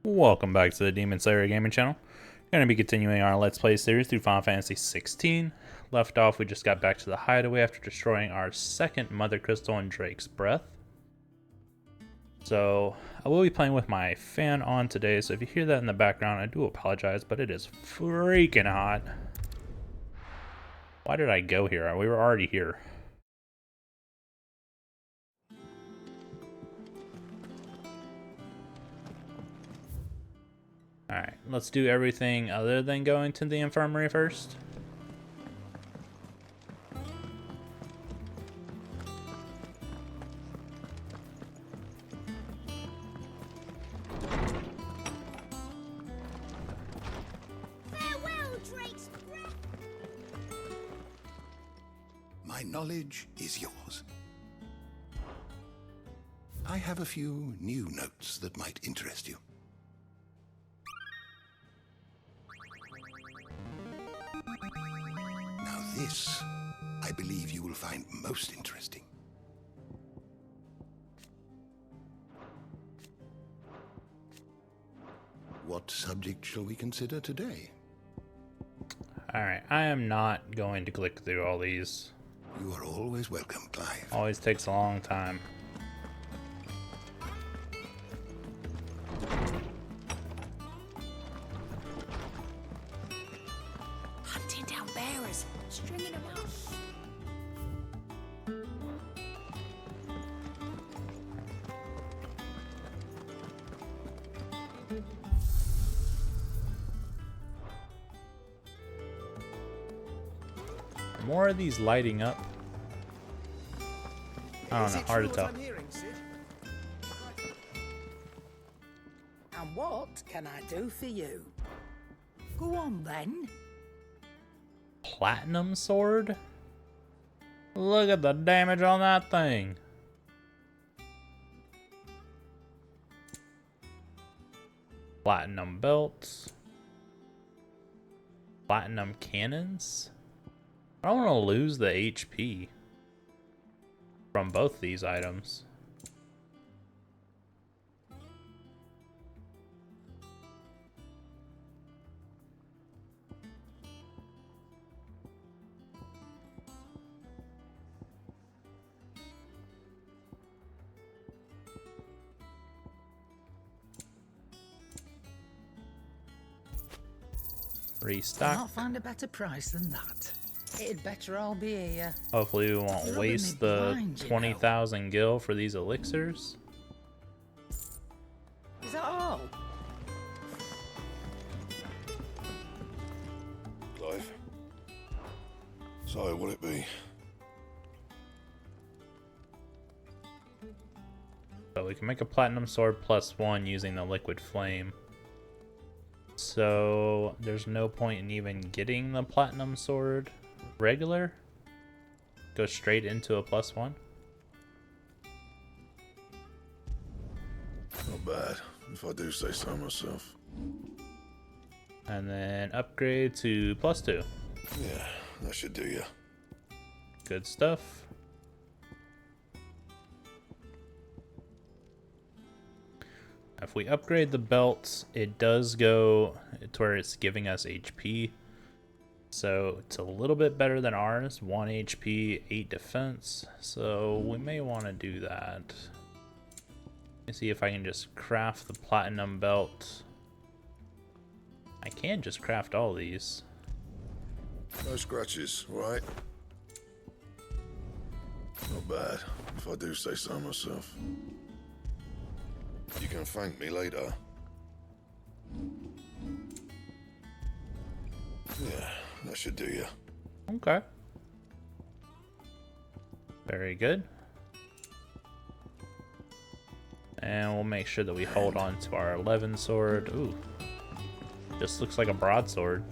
Welcome back to the Demon Slayer Gaming channel. We're going to be continuing our Let's Play series through Final Fantasy XVI. Left off, we just got back to the Hideaway after destroying our second Mothercrystal and Drake's Breath. So, I will be playing with my fan on today, so if you hear that in the background, I do apologize, but it is freaking hot. Why did I go here? We were already here. Alright, let's do everything other than going to the infirmary first. Farewell, Drake's Breath. My knowledge is yours. I have a few new notes that might interest you. Now this, I believe you will find most interesting. What subject shall we consider today? Alright, I am not going to click through all these. You are always welcome, Clive. Always takes a long time. Hunting down bearers, stringing them out. Are more of these lighting up? I don't know, hard to tell. And what can I do for you? Go on then. Platinum sword? Look at the damage on that thing. Platinum belts. Platinum cannons? I don't want to lose the HP from both these items. Restock. Can't find a better price than that. It'd better all be here. Hopefully we won't Rubbing waste me the blind, you know. 20,000 gil for these elixirs. Is that all? Clive. So, what'll it be? So we can make a platinum sword +1 using the liquid flame. So there's no point in even getting the platinum sword regular. Go straight into a +1. Not bad, if I do say so myself. And then upgrade to +2. Yeah, that should do you. Good stuff. If we upgrade the belts, it does go to where it's giving us HP. So it's a little bit better than ours. 1 HP, 8 defense. So we may want to do that. Let me see if I can just craft the platinum belt. I can just craft all these. No scratches, right? Not bad, if I do say so myself. You can thank me later. Yeah, that should do you. Okay. Very good. And we'll make sure that we hold on to our 11 sword. Ooh. Just looks like a broadsword.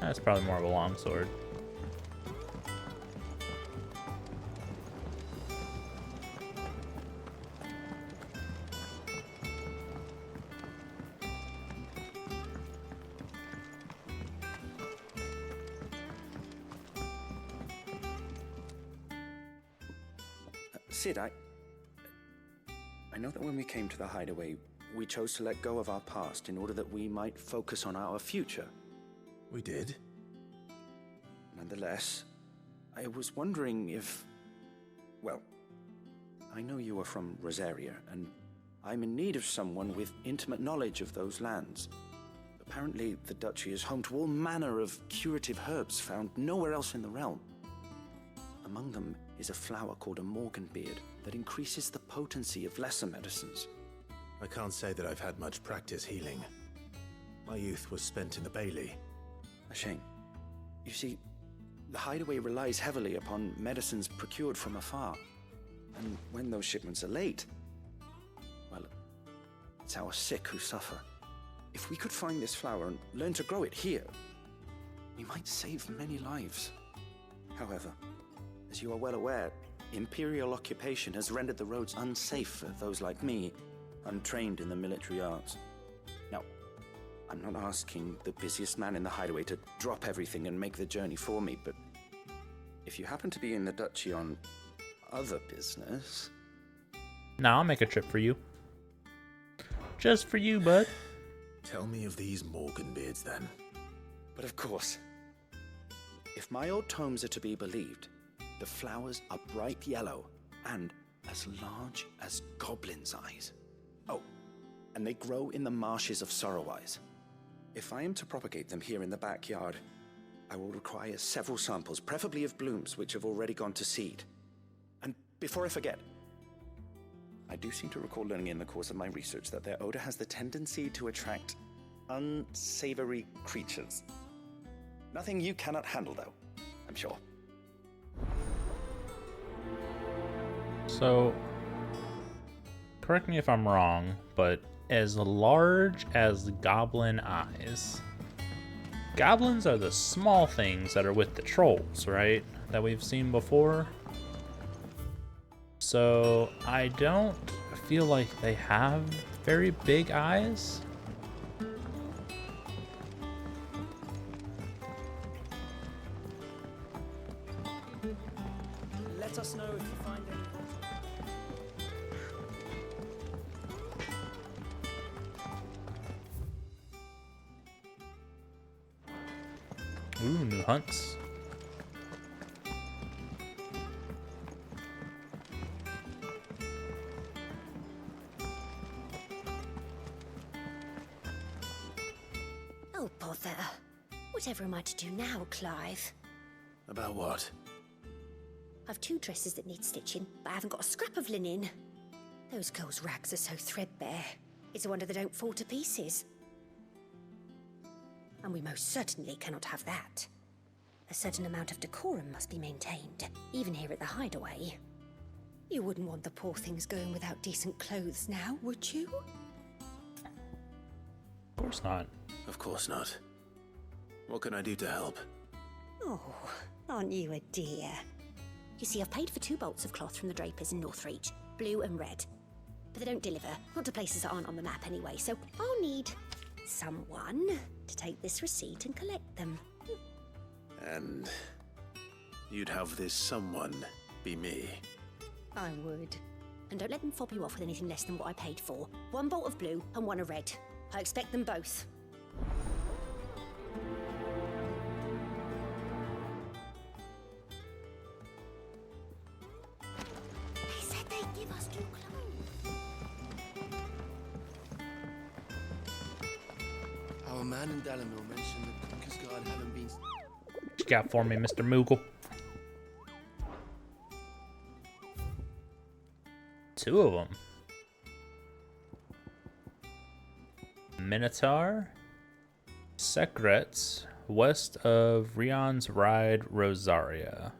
That's probably more of a long sword. Sid, I know that when we came to the Hideaway, we chose to let go of our past in order that we might focus on our future. We did? Nonetheless, I was wondering if... Well, I know you are from Rosaria, and I'm in need of someone with intimate knowledge of those lands. Apparently, the duchy is home to all manner of curative herbs found nowhere else in the realm. Among them is a flower called a morganbeard that increases the potency of lesser medicines. I can't say that I've had much practice healing. My youth was spent in the Bailey. A shame. You see, the Hideaway relies heavily upon medicines procured from afar. And when those shipments are late, well, it's our sick who suffer. If we could find this flower and learn to grow it here, we might save many lives. However, as you are well aware, Imperial occupation has rendered the roads unsafe for those like me, untrained in the military arts. Now, I'm not asking the busiest man in the Hideaway to drop everything and make the journey for me, but if you happen to be in the duchy on other business... Now I'll make a trip for you. Just for you, bud. Tell me of these Morganbeards, then. But of course, if my old tomes are to be believed, the flowers are bright yellow and as large as goblins' eyes. Oh, and they grow in the marshes of Sorrowwise. If I am to propagate them here in the backyard, I will require several samples, preferably of blooms which have already gone to seed. And before I forget, I do seem to recall learning in the course of my research that their odor has the tendency to attract unsavory creatures. Nothing you cannot handle, though, I'm sure. So, correct me if I'm wrong, but as large as goblin eyes. Goblins are the small things that are with the trolls, right? That we've seen before. So, I don't feel like they have very big eyes. Let us know if you find anything. Ooh, new hunts. Oh, bother. Whatever am I to do now, Clive? About what? I've 2 dresses that need stitching, but I haven't got a scrap of linen. Those girls' rags are so threadbare. It's a wonder they don't fall to pieces. And we most certainly cannot have that. A certain amount of decorum must be maintained, even here at the Hideaway. You wouldn't want the poor things going without decent clothes now, would you? Of course not. Of course not. What can I do to help? Oh, aren't you a dear? You see, I've paid for 2 bolts of cloth from the drapers in Northreach, blue and red. But they don't deliver, not to places that aren't on the map anyway, so I'll need someone to take this receipt and collect them. And you'd have this someone be me. I would. And don't let them fob you off with anything less than what I paid for. 1 bolt of blue and 1 of red. I expect them both. They said they'd give us 2 clothes. Our man in Dalamil mentioned that Conquer's Guard haven't been... What you got for me, Mr. Moogle? 2 of them. Minotaur, Secrets, west of Rion's Ride, Rosaria.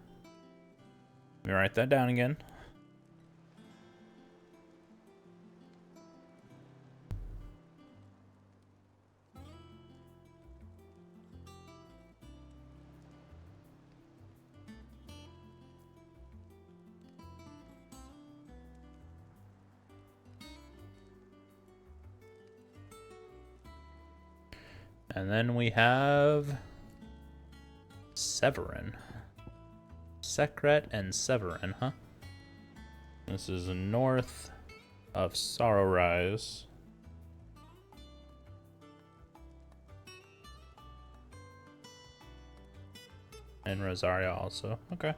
Let me write that down again. And then we have Severin. Secret and Severin, huh? This is north of Sorrow Rise. And Rosaria also. Okay.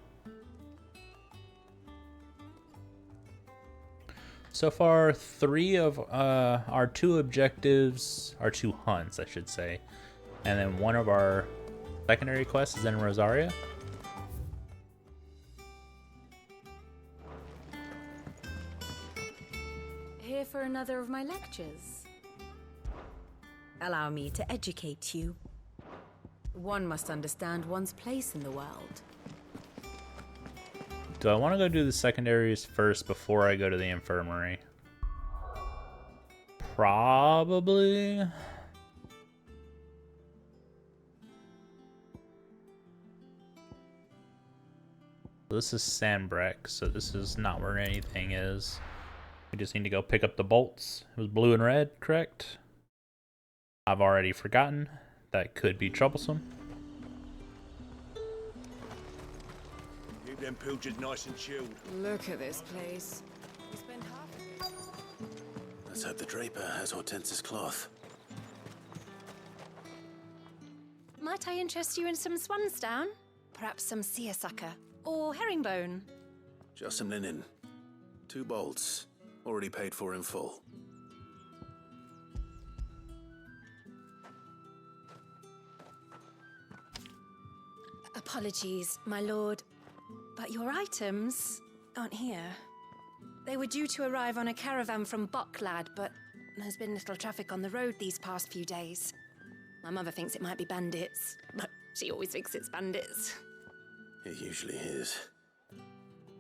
So far, 3 of our 2 objectives, our 2 hunts, I should say. And then one of our secondary quests is in Rosaria. Here for another of my lectures. Allow me to educate you. One must understand one's place in the world. Do I want to go do the secondaries first before I go to the infirmary? Probably. This is Sandbreck, so this is not where anything is. We just need to go pick up the bolts. It was blue and red, correct? I've already forgotten. That could be troublesome. Keep them pilchards nice and chilled. Look at this place. We spend half of it. Let's hope the draper has Hortense's cloth. Might I interest you in some swansdown? Perhaps some seersucker or herringbone? Just some linen. 2 bolts. Already paid for in full. Apologies, my lord, but your items aren't here. They were due to arrive on a caravan from Bucklad, but there's been little traffic on the road these past few days. My mother thinks it might be bandits, but she always thinks it's bandits. It usually is.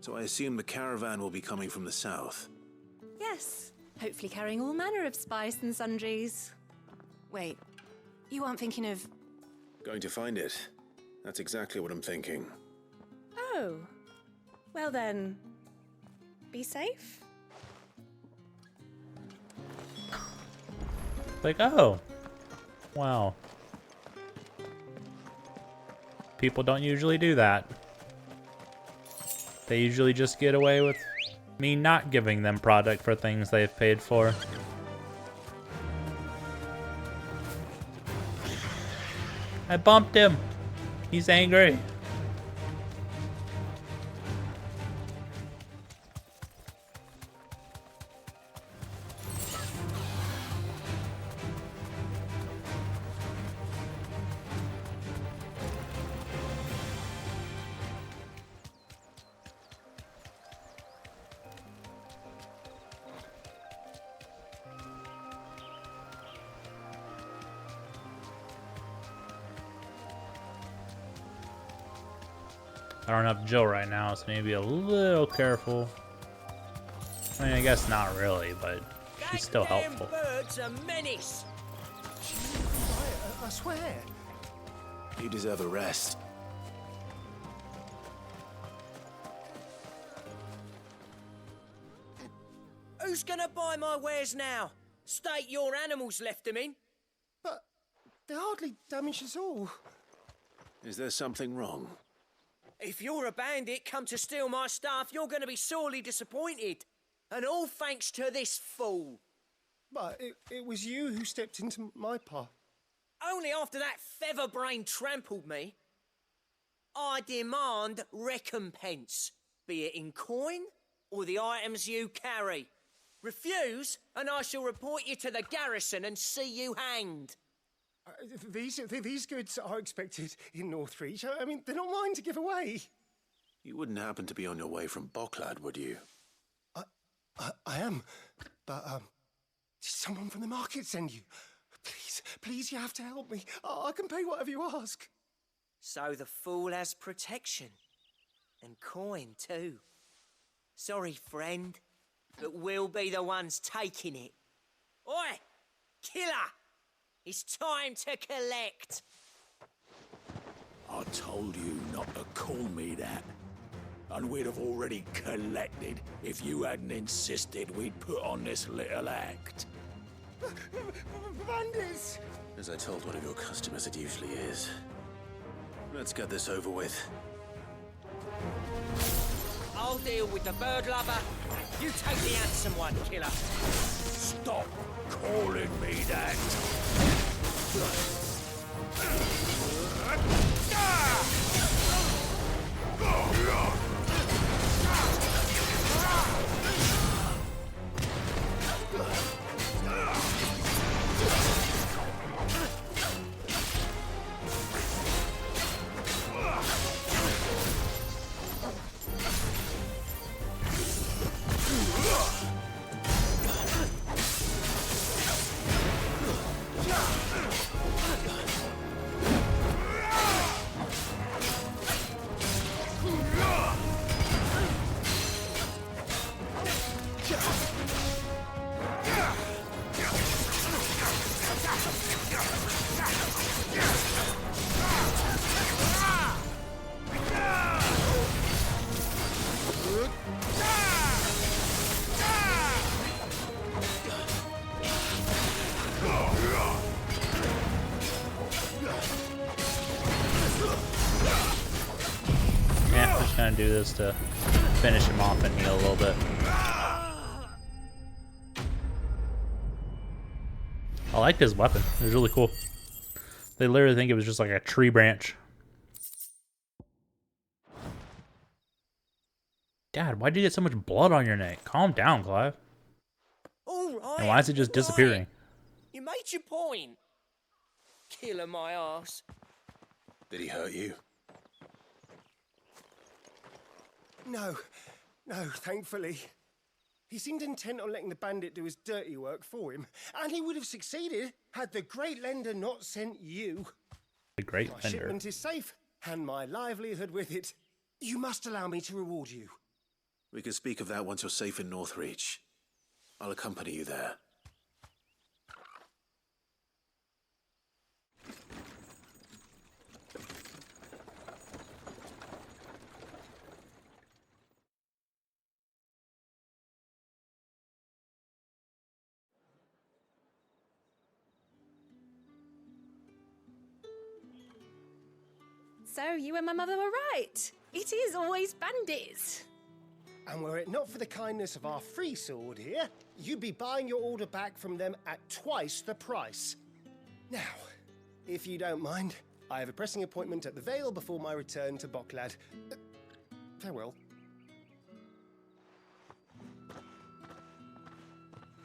So I assume the caravan will be coming from the south. Yes, hopefully carrying all manner of spice and sundries. Wait, you aren't thinking of... Going to find it. That's exactly what I'm thinking. Oh, well then, be safe. Like, oh, wow. People don't usually do that. They usually just get away with me not giving them product for things they've paid for. I bumped him. He's angry. I don't have Jill right now, so maybe a little careful. I mean, I guess not really, but she's still helpful. Birds a menace. I swear. You deserve a rest. Who's gonna buy my wares now? State your animals left them in. But they hardly damage us all. Is there something wrong? If you're a bandit come to steal my stuff, you're gonna be sorely disappointed. And all thanks to this fool. But it was you who stepped into my path. Only after that featherbrain trampled me. I demand recompense, be it in coin or the items you carry. Refuse, and I shall report you to the garrison and see you hanged. These goods are expected in Northreach. I mean, they're not mine to give away. You wouldn't happen to be on your way from Bucklad, would you? I am, but did someone from the market send you? Please, you have to help me. I can pay whatever you ask. So the fool has protection. And coin, too. Sorry, friend, but we'll be the ones taking it. Oi! Killer! It's time to collect! I told you not to call me that. And we'd have already collected if you hadn't insisted we'd put on this little act. Bandits! As I told one of your customers, it usually is. Let's get this over with. I'll deal with the bird lover. You take the handsome one, killer. Stop calling me that. Gonna do this to finish him off and heal a little bit. I like his weapon. It was really cool. They literally think it was just like a tree branch. Dad, why'd you get so much blood on your neck? Calm down, Clive. All right. And why is it just disappearing? You made your point. Killer my ass. Did he hurt you? No, thankfully. He seemed intent on letting the bandit do his dirty work for him, and he would have succeeded had the Great Lender not sent you. The Great My Lender. shipment is safe, and my livelihood with it. You must allow me to reward you. We can speak of that once you're safe in Northreach. I'll accompany you there. So, you and my mother were right. It is always bandits. And were it not for the kindness of our free sword here, you'd be buying your order back from them at twice the price. Now, if you don't mind, I have a pressing appointment at the Vale before my return to Bocklad. Farewell.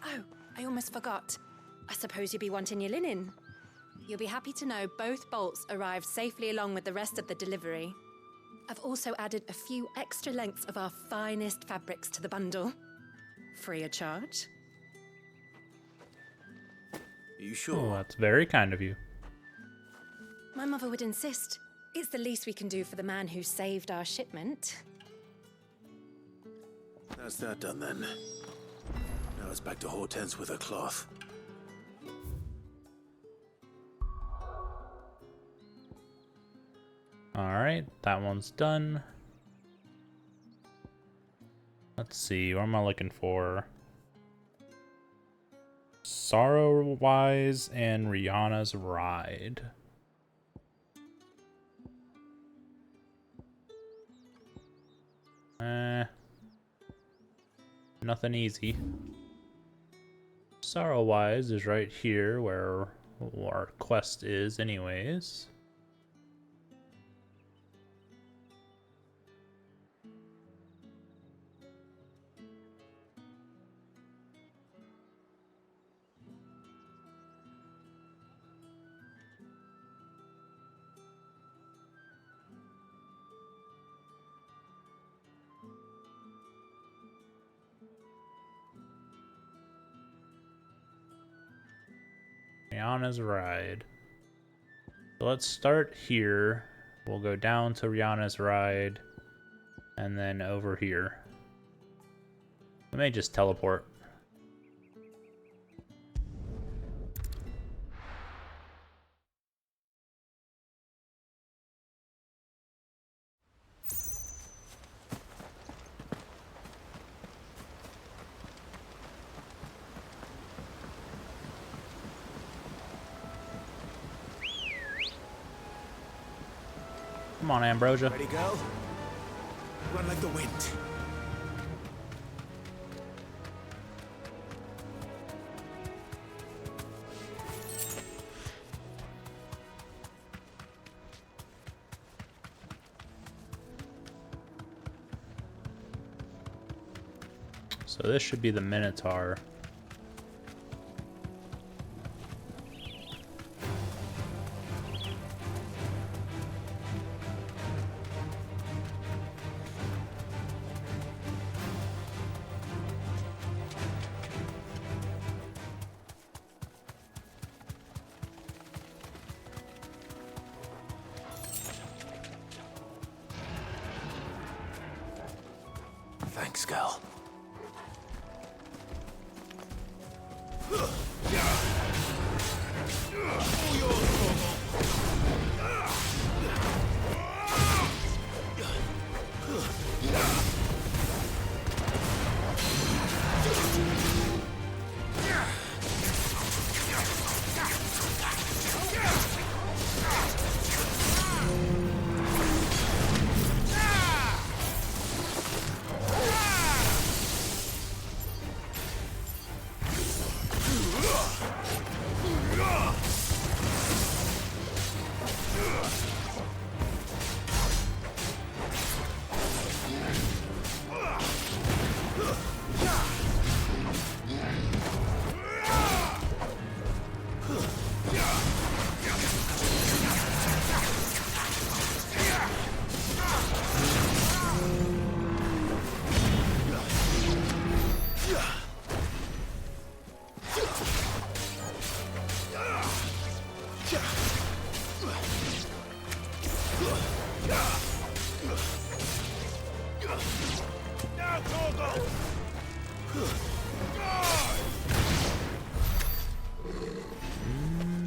Oh, I almost forgot. I suppose you'll be wanting your linen. You'll be happy to know both bolts arrived safely along with the rest of the delivery. I've also added a few extra lengths of our finest fabrics to the bundle. Free of charge. Are you sure? Oh, that's very kind of you. My mother would insist. It's the least we can do for the man who saved our shipment. That's that done then. Now it's back to Hortense with her cloth. Alright, that one's done. Let's see, what am I looking for? Sorrow-wise and Rihanna's Ride. Nothing easy. Sorrow-wise is right here where our quest is anyways. Rihanna's Ride. So let's start here. We'll go down to Rihanna's Ride and then over here. I may just teleport. Come on, Ambrosia. Ready, go? Run like the wind. So this should be the Minotaur. Thanks, girl.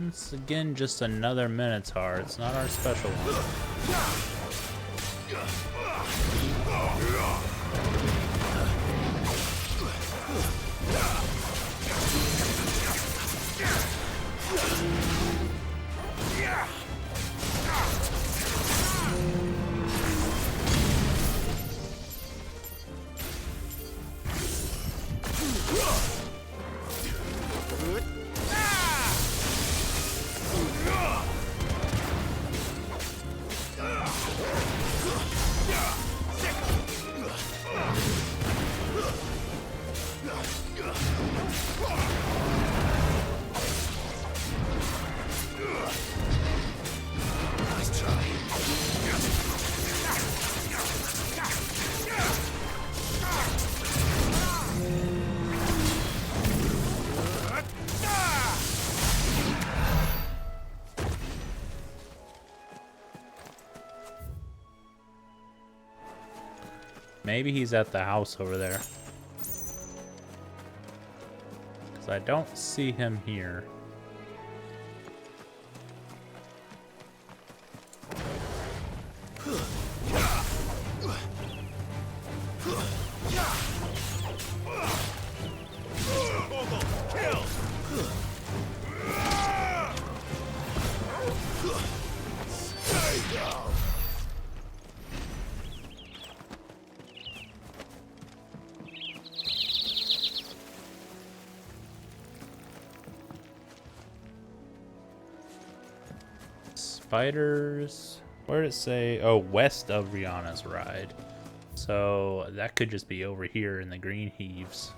It's again just another Minotaur. It's not our special one. Maybe he's at the house over there. Because I don't see him here. Spiders. Where did it say? Oh, west of Rihanna's ride. So that could just be over here in the green heaves.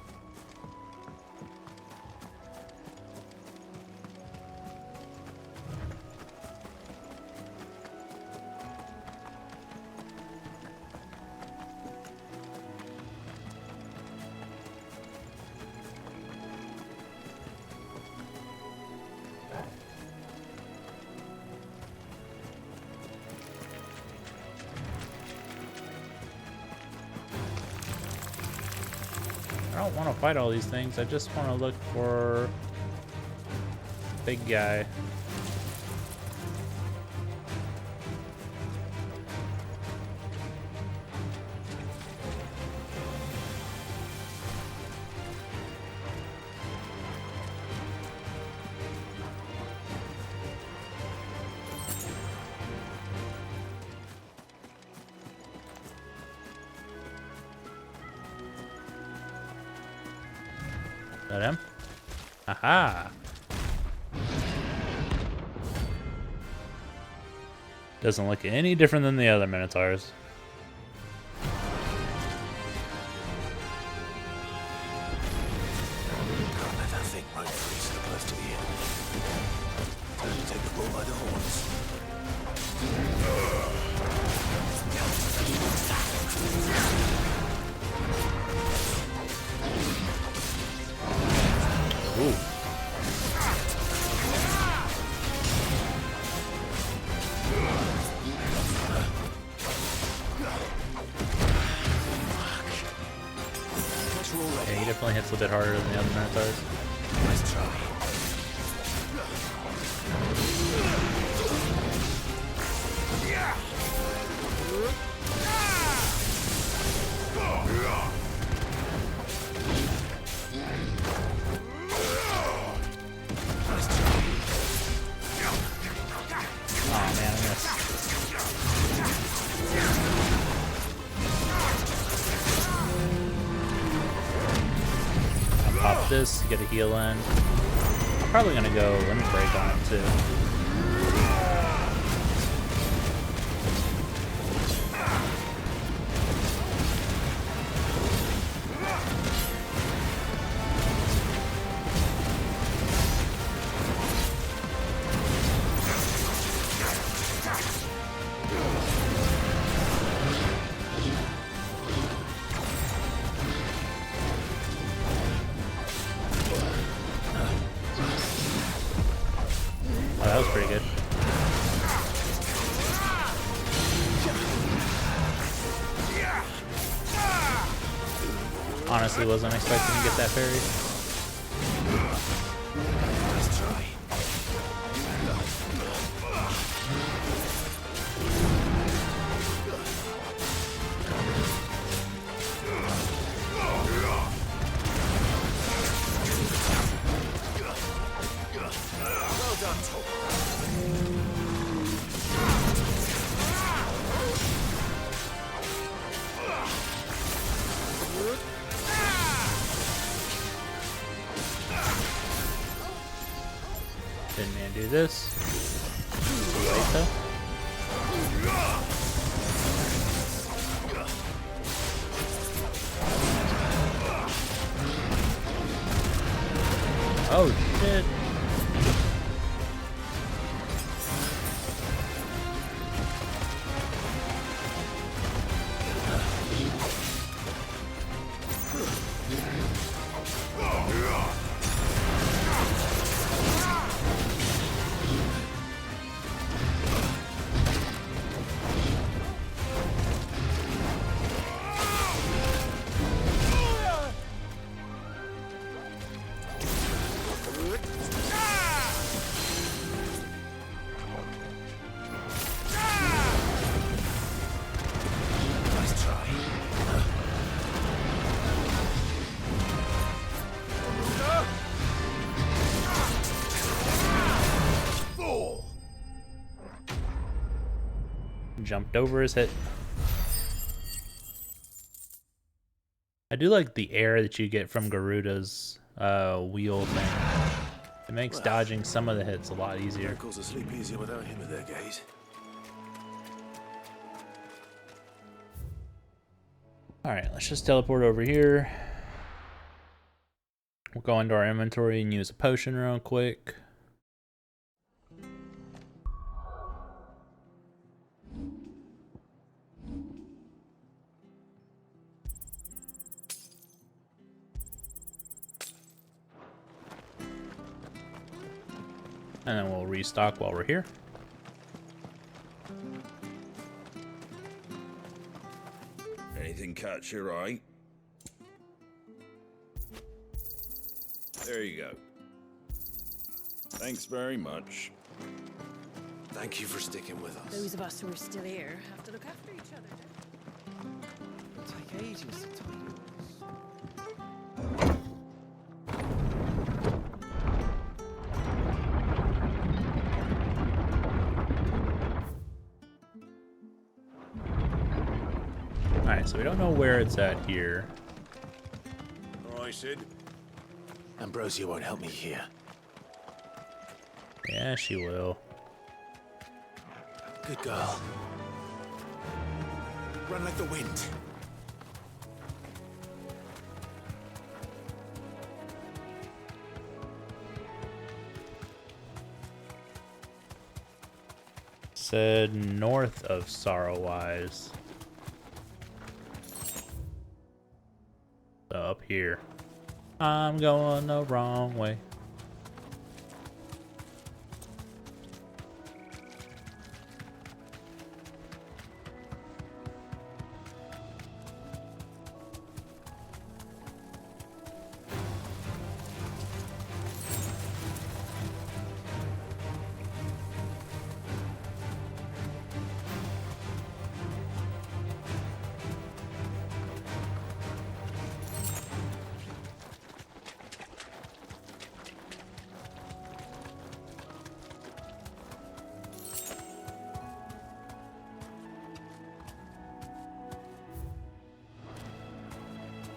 I don't want to fight all these things. I just want to look for big guy. Is that him? Aha! Doesn't look any different than the other Minotaurs. closer already. Yeah, he definitely hits a bit harder than the other Minotaurs. Let's try. Oh man, I missed. I'll pop this, get a heal in. I'm probably gonna go Limit Break on it too. Oh, that was pretty good. Honestly, wasn't expecting to get that parry. Let's try. Well done, Tor. Didn't man do this. Wait though. Oh shit. Let's try. Four. Jumped over his hit. I do like the air that you get from Garuda's wheel thing. It makes dodging some of the hits a lot easier. Locals will sleep easier without him at their gaze. Alright, let's just teleport over here. We'll go into our inventory and use a potion real quick. And then we'll restock while we're here. Anything catch your eye? There you go. Thanks very much. Thank you for sticking with us. Those of us who are still here have to look after each other. It'll take ages to tie yours. Alright, so we don't know where it's at here. All right, Sid. Ambrosia won't help me here. Yeah, she will. Good girl. Run like the wind. Said north of Sorrowwise. So up here. I'm going the wrong way.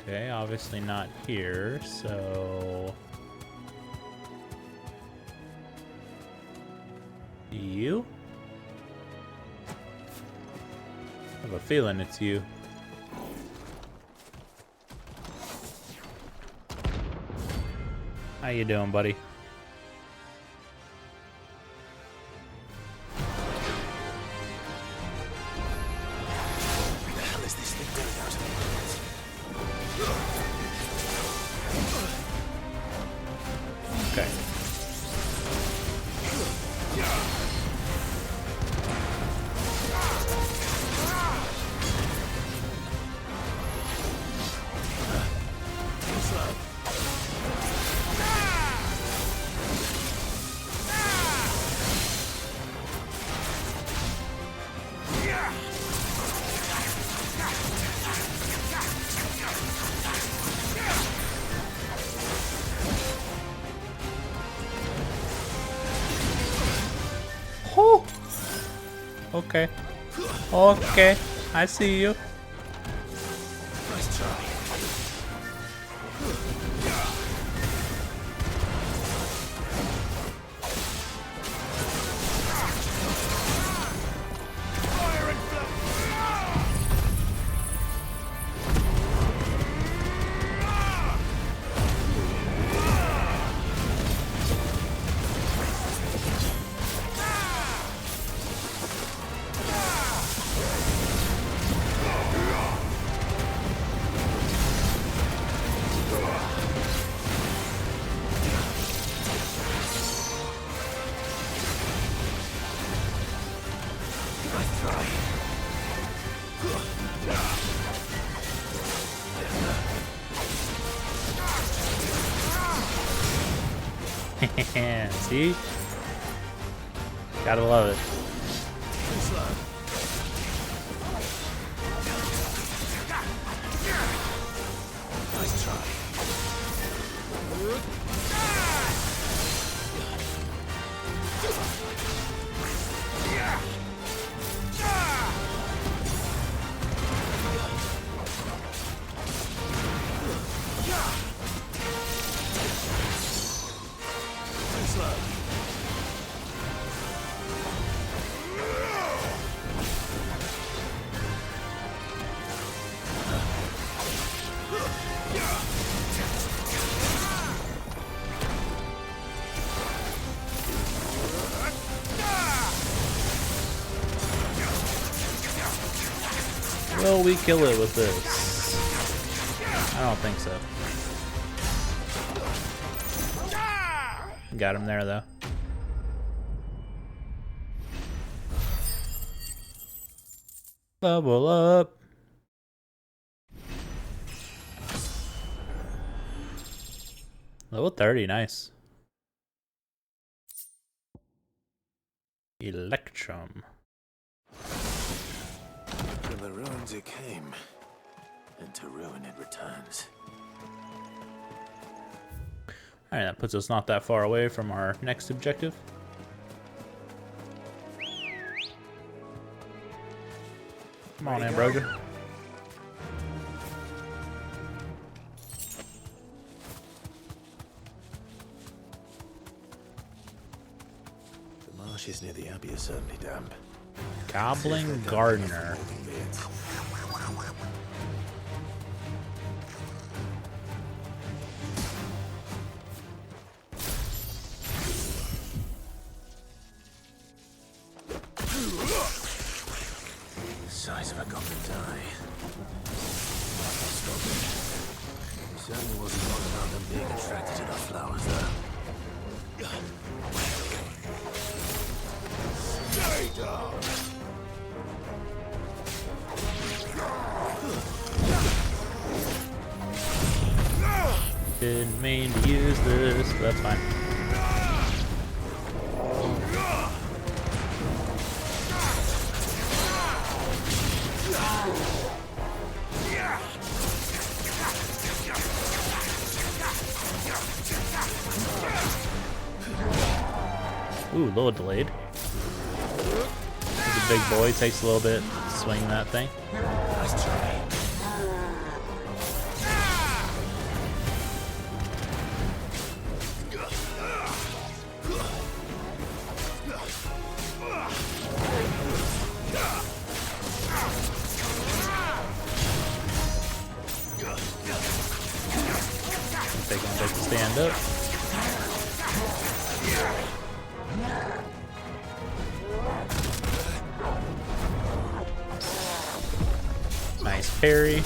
Okay, obviously not here, so... You? I have a feeling it's you. How you doing, buddy? What the hell is this thing doing out of Okay. Oh. Okay. Okay. I see you. Nice try. See? Gotta love it. Nice try. Will we kill it with this? I don't think so. Got him there, though. Level up. Level 30, nice. Electrum. From the ruins it came, and to ruin it returns. Alright, that puts us not that far away from our next objective. Come on, Ambrosia. The marshes near the abbey are certainly damp. Goblin Gardener. Size of a goblin's eye. He certainly wasn't wrong about them being attracted to the flowers, though. Stay down! Didn't mean to use this, but that's fine. Ooh, a little delayed. The big boy takes a little bit to swing that thing. Nice try. They can take the stand up. Nice parry.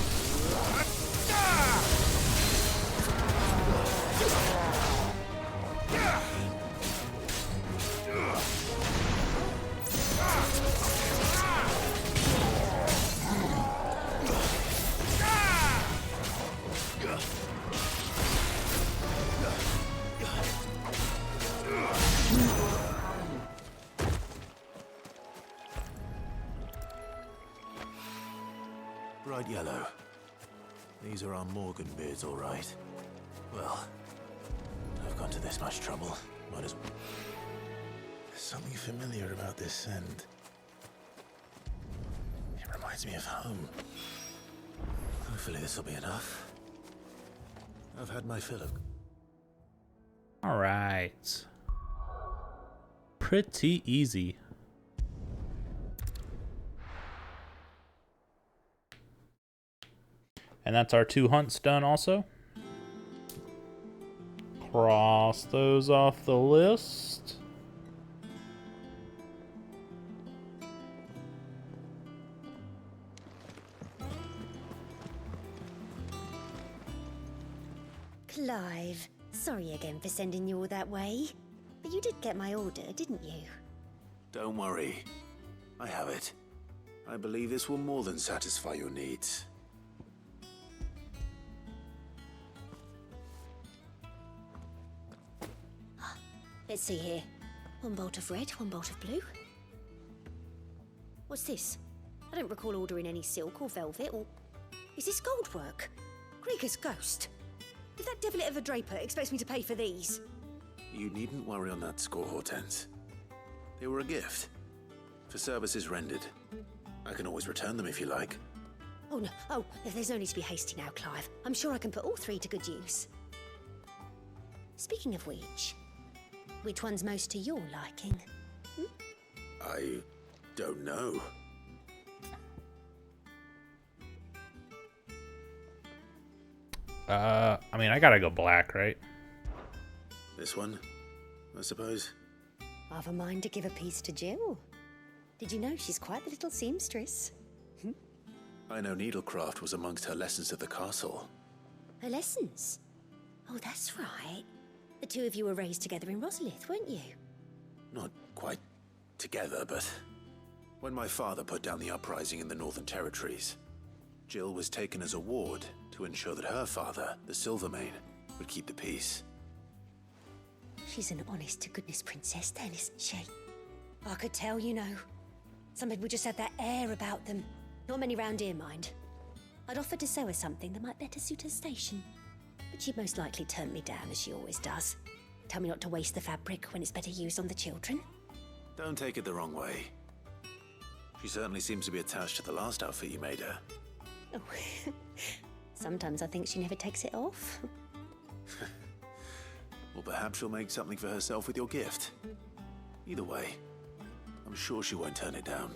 Bright yellow. These are our Morgan beards, all right. Well, I've gone to this much trouble. Might as well. There's something familiar about this scent. It reminds me of home. Hopefully this will be enough. I've had my fill of... All right. Pretty easy. And that's our 2 hunts done also. Cross those off the list. Clive, sorry again for sending you all that way. But you did get my order, didn't you? Don't worry. I have it. I believe this will more than satisfy your needs. Let's see here. 1 bolt of red, 1 bolt of blue. What's this? I don't recall ordering any silk or velvet or... Is this gold work? Krieger's ghost. If that devilit of a draper expects me to pay for these... You needn't worry on that score, Hortense. They were a gift. For services rendered. I can always return them if you like. Oh no, oh, there's no need to be hasty now, Clive. I'm sure I can put all 3 to good use. Speaking of which one's most to your liking? I don't know. I mean, I gotta go black, right? This one, I suppose. I've a mind to give a piece to Jill. Did you know she's quite the little seamstress? I know needlecraft was amongst her lessons at the castle. Her lessons? Oh, that's right. The 2 of you were raised together in Rosalith, weren't you? Not quite together, but... When my father put down the uprising in the Northern Territories, Jill was taken as a ward to ensure that her father, the Silvermane, would keep the peace. She's an honest-to-goodness princess then, isn't she? I could tell, you know. Some people just have that air about them. Not many round here, mind. I'd offered to sew her something that might better suit her station. But she'd most likely turn me down, as she always does. Tell me not to waste the fabric when it's better used on the children. Don't take it the wrong way. She certainly seems to be attached to the last outfit you made her. Oh. Sometimes I think she never takes it off. Well, perhaps she'll make something for herself with your gift. Either way, I'm sure she won't turn it down.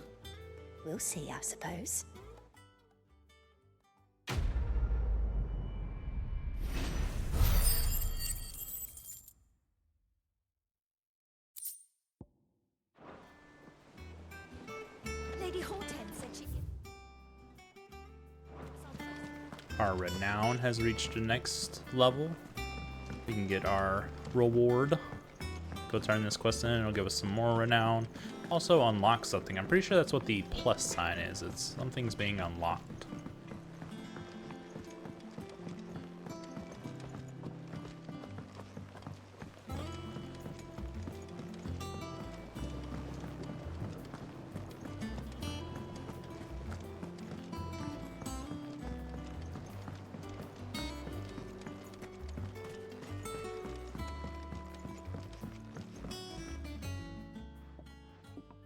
We'll see, I suppose. Lady Hortense said she... Our renown has reached the next level. We can get our reward. Go turn this quest in, and it'll give us some more renown. Also unlock something. I'm pretty sure that's what the plus sign is. It's something's being unlocked.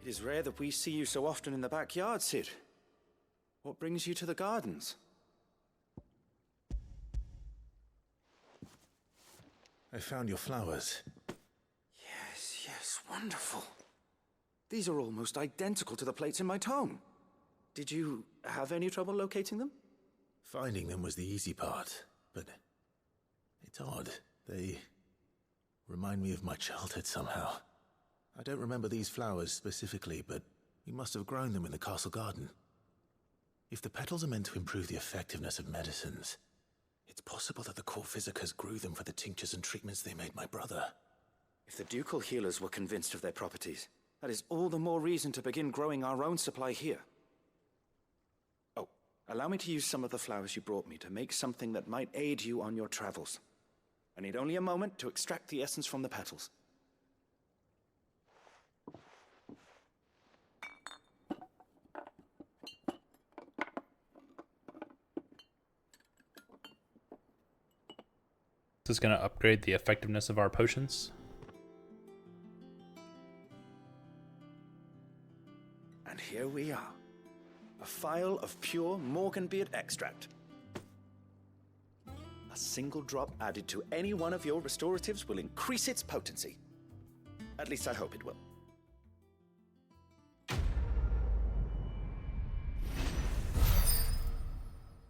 It is rare that we see you so often in the backyard, Sid. What brings you to the gardens? I found your flowers. Yes, wonderful. These are almost identical to the plates in my tome. Did you have any trouble locating them? Finding them was the easy part, but it's odd. They remind me of my childhood somehow. I don't remember these flowers specifically, but we must have grown them in the castle garden. If the petals are meant to improve the effectiveness of medicines, it's possible that the court physicers grew them for the tinctures and treatments they made my brother. If the ducal healers were convinced of their properties, that is all the more reason to begin growing our own supply here. Oh, allow me to use some of the flowers you brought me to make something that might aid you on your travels. I need only a moment to extract the essence from the petals. This is going to upgrade the effectiveness of our potions. And here we are. A phial of pure Morganbeard extract. A single drop added to any one of your restoratives will increase its potency. At least I hope it will.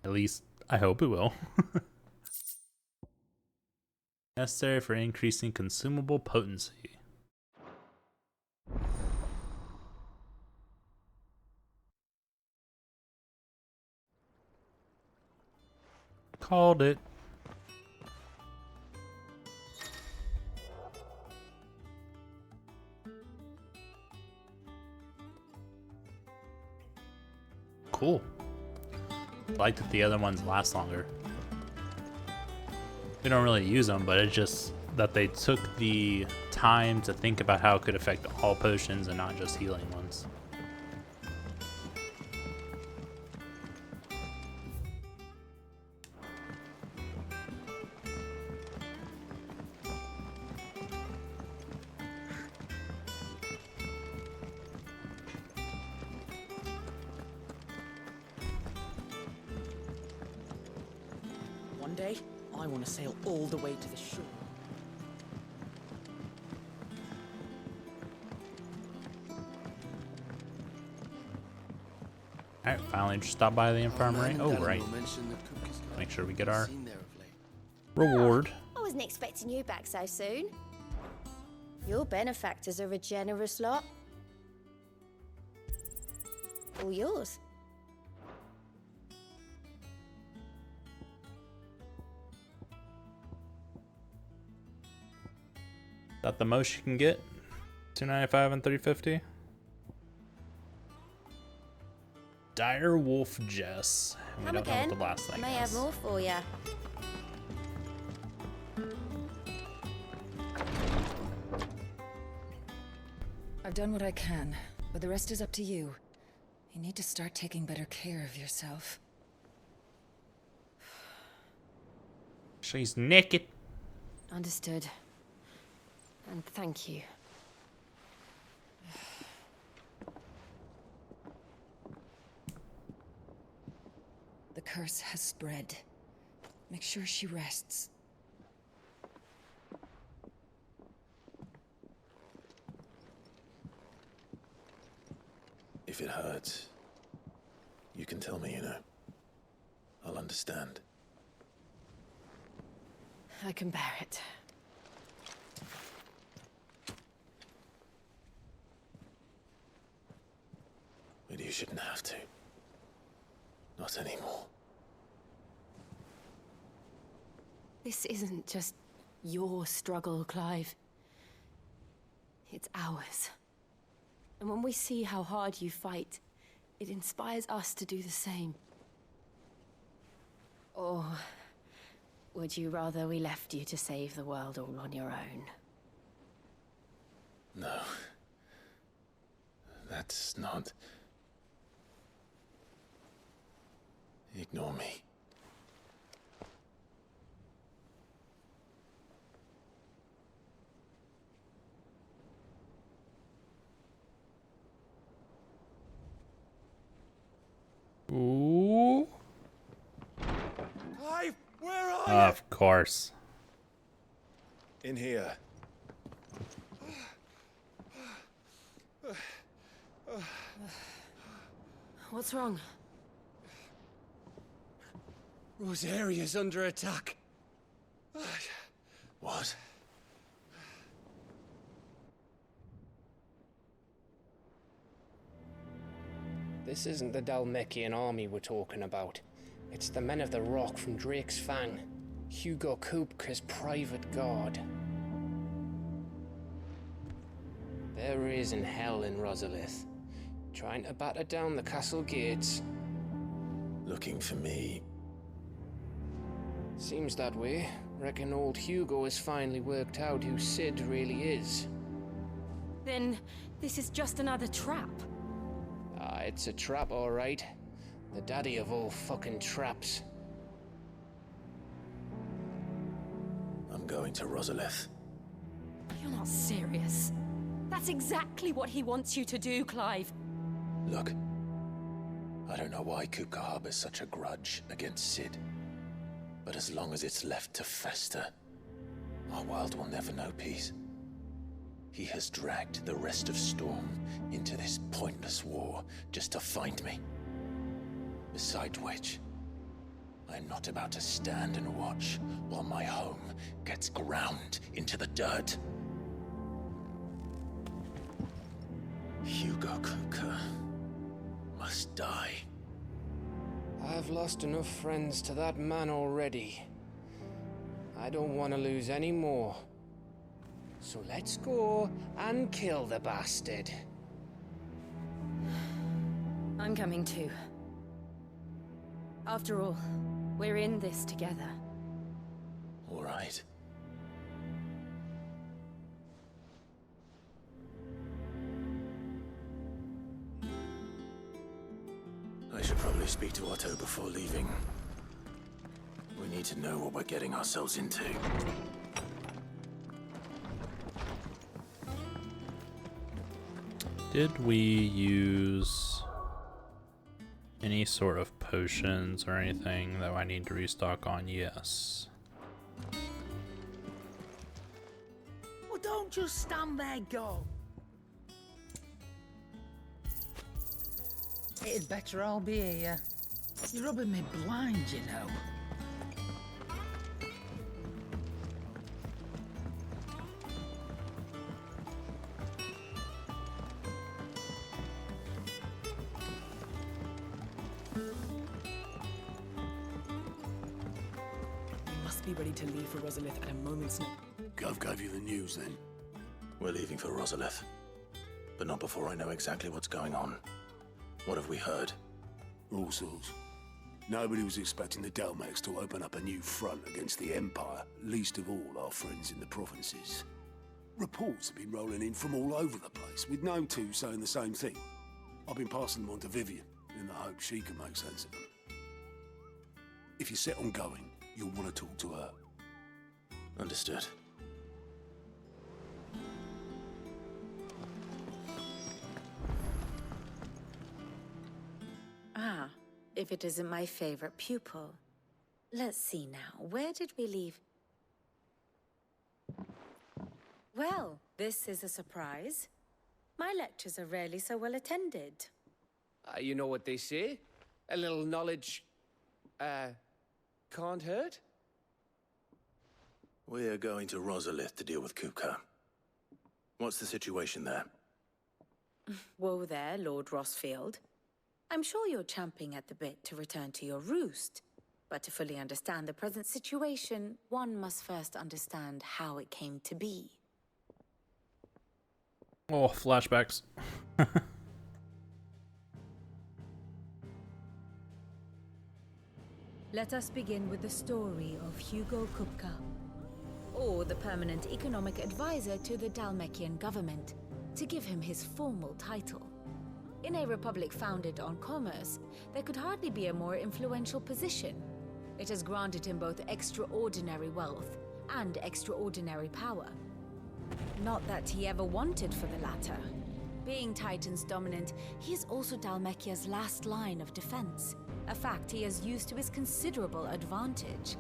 At least I hope it will. Necessary for increasing consumable potency. Called it. Cool. Like that the other ones last longer. We don't really use them, but it's just that they took the time to think about how it could affect all potions and not just healing ones. One day, I want to sail all the way to the shore. Alright, finally just stop by the infirmary. Oh, right. Make sure we get our reward. I wasn't expecting you back so soon. Your benefactors are a generous lot. All yours. Is that the most you can get? $2.95 and $3.50. Dire Wolf Jess. We Come don't again. know what the last thing I may is. have more for you. I've done what I can, but the rest is up to you. You need to start taking better care of yourself. She's naked. Understood. And thank you. The curse has spread. Make sure she rests. If it hurts, you can tell me, you know. I'll understand. I can bear it. But you shouldn't have to. Not anymore. This isn't just your struggle, Clive. It's ours. And when we see how hard you fight, it inspires us to do the same. Or would you rather we left you to save the world all on your own? No. That's not... Ignore me. Ooh. Clive, where are you? Of course. In here. What's wrong? Rosaria's under attack. What? This isn't the Dalmekian army we're talking about. It's the men of the Rock from Drake's Fang. Hugo Kupka's private guard. There is in hell in Rosalith, trying to batter down the castle gates. Looking for me? Seems that way. Reckon old Hugo has finally worked out who Sid really is. Then this is just another trap. Ah, it's a trap, all right. The daddy of all fucking traps. I'm going to Rosalith. You're not serious. That's exactly what he wants you to do, Clive. Look, I don't know why Kupka harbors such a grudge against Sid. But as long as it's left to fester, our world will never know peace. He has dragged the rest of Storm into this pointless war just to find me. Besides which, I'm not about to stand and watch while my home gets ground into the dirt. Hugo Kupka must die. I've lost enough friends to that man already. I don't want to lose any more. So let's go and kill the bastard. I'm coming too. After all, we're in this together. All right. I should probably speak to Otto before leaving. We need to know what we're getting ourselves into. Did we use any sort of potions or anything that I need to restock on? Yes. Well, don't just stand there, go. It'd better all be here. You're rubbing me blind, you know. Be ready to leave for Rosalith at a moment's notice. Gov gave you the news then? We're leaving for Rosalith, but not before I know exactly what's going on. What have we heard? All sorts. Nobody was expecting the Dalmekians to open up a new front against the Empire, least of all our friends in the provinces. Reports have been rolling in from all over the place, with no two saying the same thing. I've been passing them on to Vivian, in the hope she can make sense of them. If you're set on going, you'll want to talk to her. Understood. Ah, if it isn't my favorite pupil. Let's see now, where did we leave? Well, this is a surprise. My lectures are rarely so well attended. You know what they say? A little knowledge, can't hurt? We're going to Rosalith to deal with Kupka. What's the situation there? Whoa there, Lord Rossfield. I'm sure you're champing at the bit to return to your roost. But to fully understand the present situation, one must first understand how it came to be. Oh, flashbacks. Let us begin with the story of Hugo Kupka, or the permanent economic advisor to the Dalmekian government, to give him his formal title. In a republic founded on commerce, there could hardly be a more influential position. It has granted him both extraordinary wealth and extraordinary power. Not that he ever wanted for the latter. Being Titan's dominant, he is also Dalmekia's last line of defense, a fact he has used to his considerable advantage.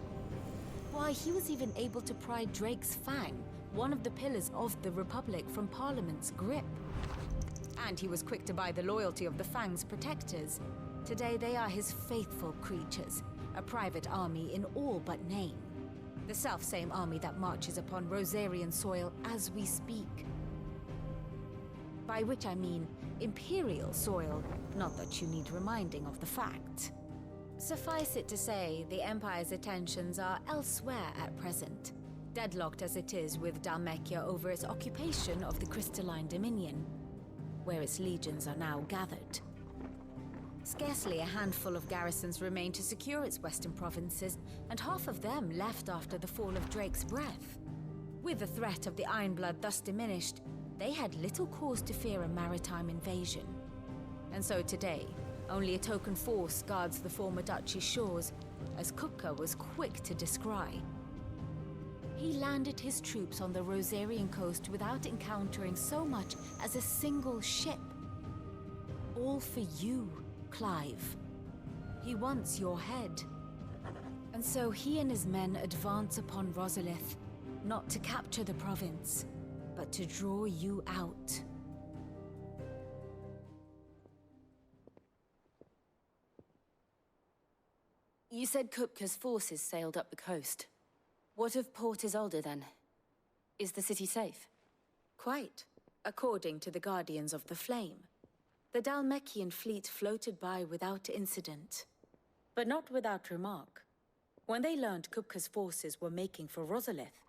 Why, he was even able to pry Drake's Fang, one of the pillars of the Republic, from Parliament's grip. And he was quick to buy the loyalty of the Fang's protectors. Today they are his faithful creatures, a private army in all but name. The self-same army that marches upon Rosarian soil as we speak. By which I mean Imperial soil, not that you need reminding of the fact. Suffice it to say, the Empire's attentions are elsewhere at present, deadlocked as it is with Dhalmekia over its occupation of the Crystalline Dominion, where its legions are now gathered. Scarcely a handful of garrisons remain to secure its western provinces, and half of them left after the fall of Drake's Breath. With the threat of the Ironblood thus diminished, they had little cause to fear a maritime invasion. And so today, only a token force guards the former duchy's shores, as Kupka was quick to descry. He landed his troops on the Rosarian coast without encountering so much as a single ship. All for you, Clive. He wants your head. And so he and his men advance upon Rosalith, not to capture the province, but to draw you out. You said Kupka's forces sailed up the coast. What of Port Isolde then? Is the city safe? Quite, according to the Guardians of the Flame. The Dhalmekian fleet floated by without incident. But not without remark. When they learned Kupka's forces were making for Rosalith,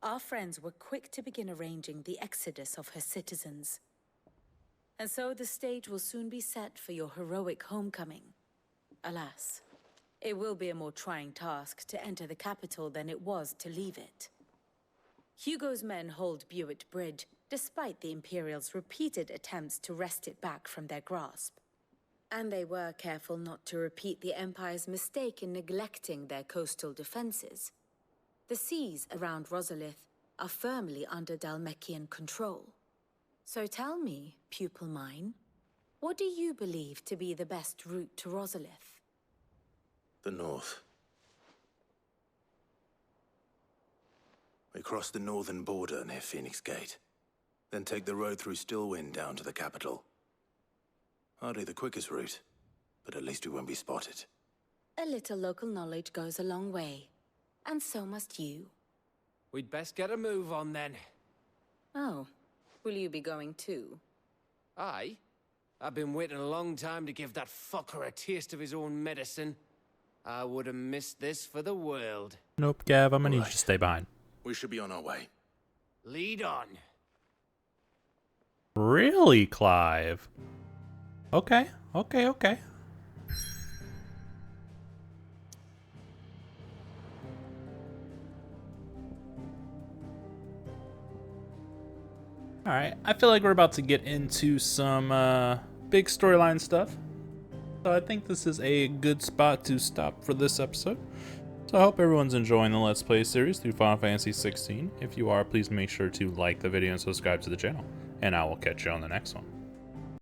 our friends were quick to begin arranging the exodus of her citizens. And so the stage will soon be set for your heroic homecoming. Alas, it will be a more trying task to enter the capital than it was to leave it. Hugo's men hold Buet Bridge, despite the Imperials' repeated attempts to wrest it back from their grasp. And they were careful not to repeat the Empire's mistake in neglecting their coastal defenses. The seas around Rosalith are firmly under Dhalmekian control. So tell me, pupil mine, what do you believe to be the best route to Rosalith? The north. We cross the northern border near Phoenix Gate, then take the road through Stillwind down to the capital. Hardly the quickest route, but at least we won't be spotted. A little local knowledge goes a long way. And so must you. We'd best get a move on then. Oh, will you be going too? Aye. I've been waiting a long time to give that fucker a taste of his own medicine. I would have missed this for the world. Nope, Gav, I'm gonna need you to stay behind. We should be on our way. Lead on. Really, Clive? Okay. Alright, I feel like we're about to get into some big storyline stuff. So I think this is a good spot to stop for this episode. So I hope everyone's enjoying the Let's Play series through Final Fantasy XVI. If you are, please make sure to like the video and subscribe to the channel. And I will catch you on the next one.